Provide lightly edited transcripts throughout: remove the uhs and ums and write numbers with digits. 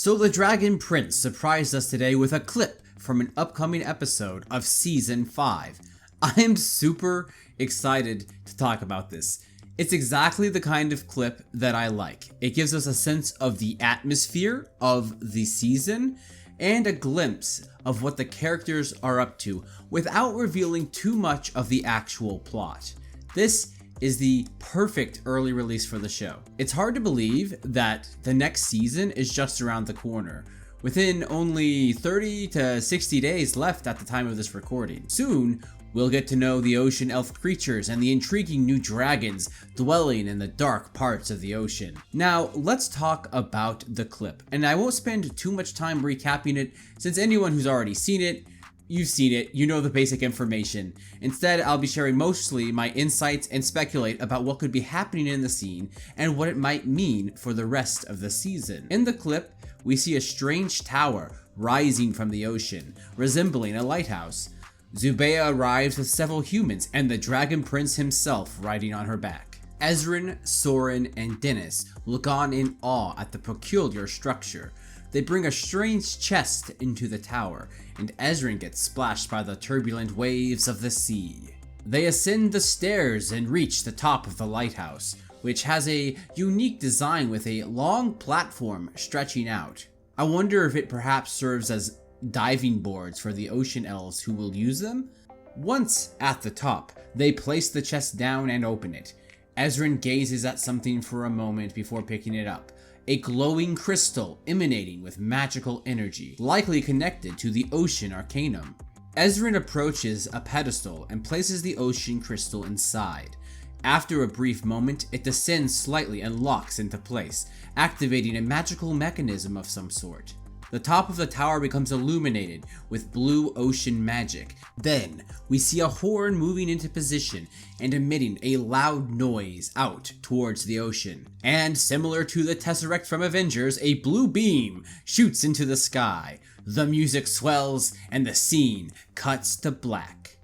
So the Dragon Prince surprised us today with a clip from an upcoming episode of Season 5. I am super excited to talk about this. It's exactly the kind of clip that I like. It gives us a sense of the atmosphere of the season and a glimpse of what the characters are up to without revealing too much of the actual plot. This is the perfect early release for the show. It's hard to believe that the next season is just around the corner, within only 30 to 60 days left at the time of this recording. Soon, we'll get to know the ocean elf creatures and the intriguing new dragons dwelling in the dark parts of the ocean. Now, let's talk about the clip, and I won't spend too much time recapping it, since anyone who's already seen it, you've seen it, you know the basic information. Instead, I'll be sharing mostly my insights and speculate about what could be happening in the scene and what it might mean for the rest of the season. In the clip, we see a strange tower rising from the ocean, resembling a lighthouse. Zubeia arrives with several humans and the Dragon Prince himself riding on her back. Ezran, Soren, and Dennis look on in awe at the peculiar structure. They bring a strange chest into the tower, and Ezran gets splashed by the turbulent waves of the sea. They ascend the stairs and reach the top of the lighthouse, which has a unique design with a long platform stretching out. I wonder if it perhaps serves as diving boards for the ocean elves who will use them? Once at the top, they place the chest down and open it. Ezran gazes at something for a moment before picking it up. A glowing crystal emanating with magical energy, likely connected to the ocean arcanum. Ezran approaches a pedestal and places the ocean crystal inside. After a brief moment, it descends slightly and locks into place, activating a magical mechanism of some sort. The top of the tower becomes illuminated with blue ocean magic. Then, we see a horn moving into position and emitting a loud noise out towards the ocean. And similar to the Tesseract from Avengers, a blue beam shoots into the sky. The music swells and the scene cuts to black.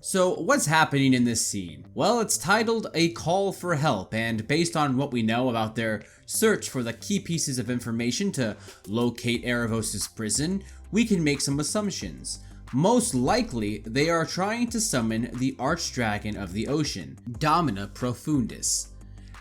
So what's happening in this scene? Well, it's titled A Call for Help, and based on what we know about their search for the key pieces of information to locate Erebos' prison, we can make some assumptions. Most likely, they are trying to summon the Archdragon of the ocean, Domina Profundis.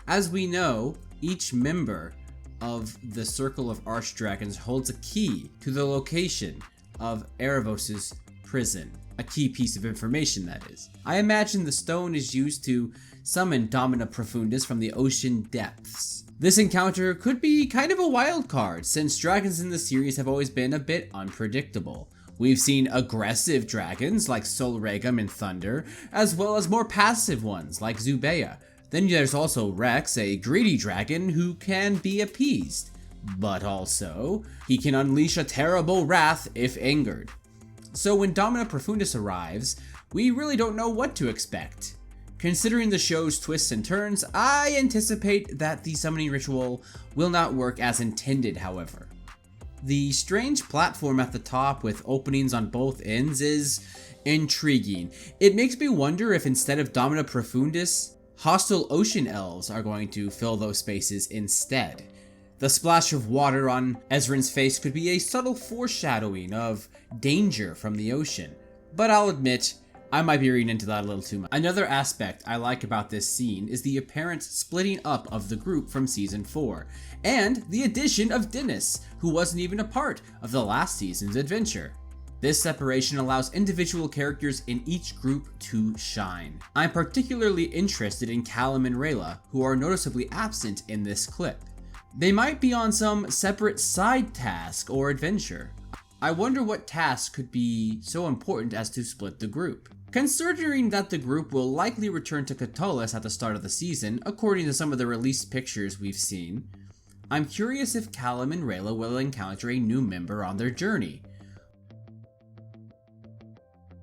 As we know, each member of the Circle of Archdragons holds a key to the location of Erebos' prison. A key piece of information, that is. I imagine the stone is used to summon Domina Profundis from the ocean depths. This encounter could be kind of a wild card, since dragons in the series have always been a bit unpredictable. We've seen aggressive dragons like Solregum and Thunder, as well as more passive ones like Zubeia. Then there's also Rex, a greedy dragon who can be appeased. But also, he can unleash a terrible wrath if angered. So when Domina Profundis arrives, we really don't know what to expect. Considering the show's twists and turns, I anticipate that the summoning ritual will not work as intended, however. The strange platform at the top with openings on both ends is intriguing. It makes me wonder if instead of Domina Profundis, hostile ocean elves are going to fill those spaces instead. The splash of water on Ezran's face could be a subtle foreshadowing of danger from the ocean. But I'll admit, I might be reading into that a little too much. Another aspect I like about this scene is the apparent splitting up of the group from Season 4, and the addition of Dennis, who wasn't even a part of the last season's adventure. This separation allows individual characters in each group to shine. I'm particularly interested in Callum and Rayla, who are noticeably absent in this clip. They might be on some separate side task or adventure. I wonder what task could be so important as to split the group. Considering that the group will likely return to Catullus at the start of the season, according to some of the released pictures we've seen, I'm curious if Callum and Rayla will encounter a new member on their journey.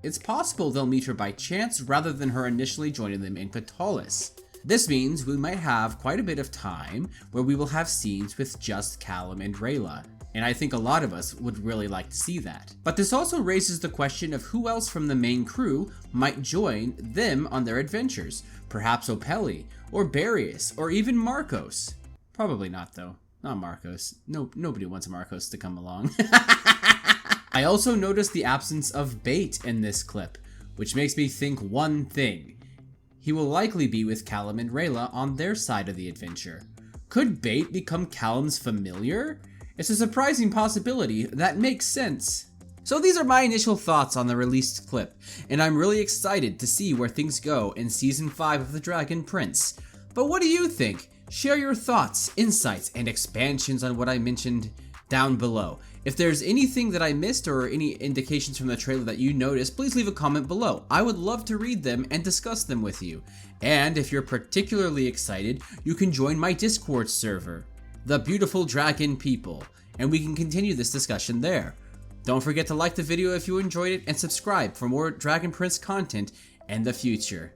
It's possible they'll meet her by chance rather than her initially joining them in Catullus. This means we might have quite a bit of time where we will have scenes with just Callum and Rayla, and I think a lot of us would really like to see that. But this also raises the question of who else from the main crew might join them on their adventures. Perhaps Opeli, or Barius, or even Marcos. Probably not though. Not Marcos. No, nobody wants Marcos to come along. I also noticed the absence of Bait in this clip, which makes me think one thing. He will likely be with Callum and Rayla on their side of the adventure. Could Bait become Callum's familiar? It's a surprising possibility that makes sense. So these are my initial thoughts on the released clip, and I'm really excited to see where things go in Season 5 of The Dragon Prince. But what do you think? Share your thoughts, insights, and expansions on what I mentioned down below. If there's anything that I missed or any indications from the trailer that you noticed, please leave a comment below. I would love to read them and discuss them with you. And if you're particularly excited, you can join my Discord server, The Beautiful Dragon People, and we can continue this discussion there. Don't forget to like the video if you enjoyed it and subscribe for more Dragon Prince content in the future.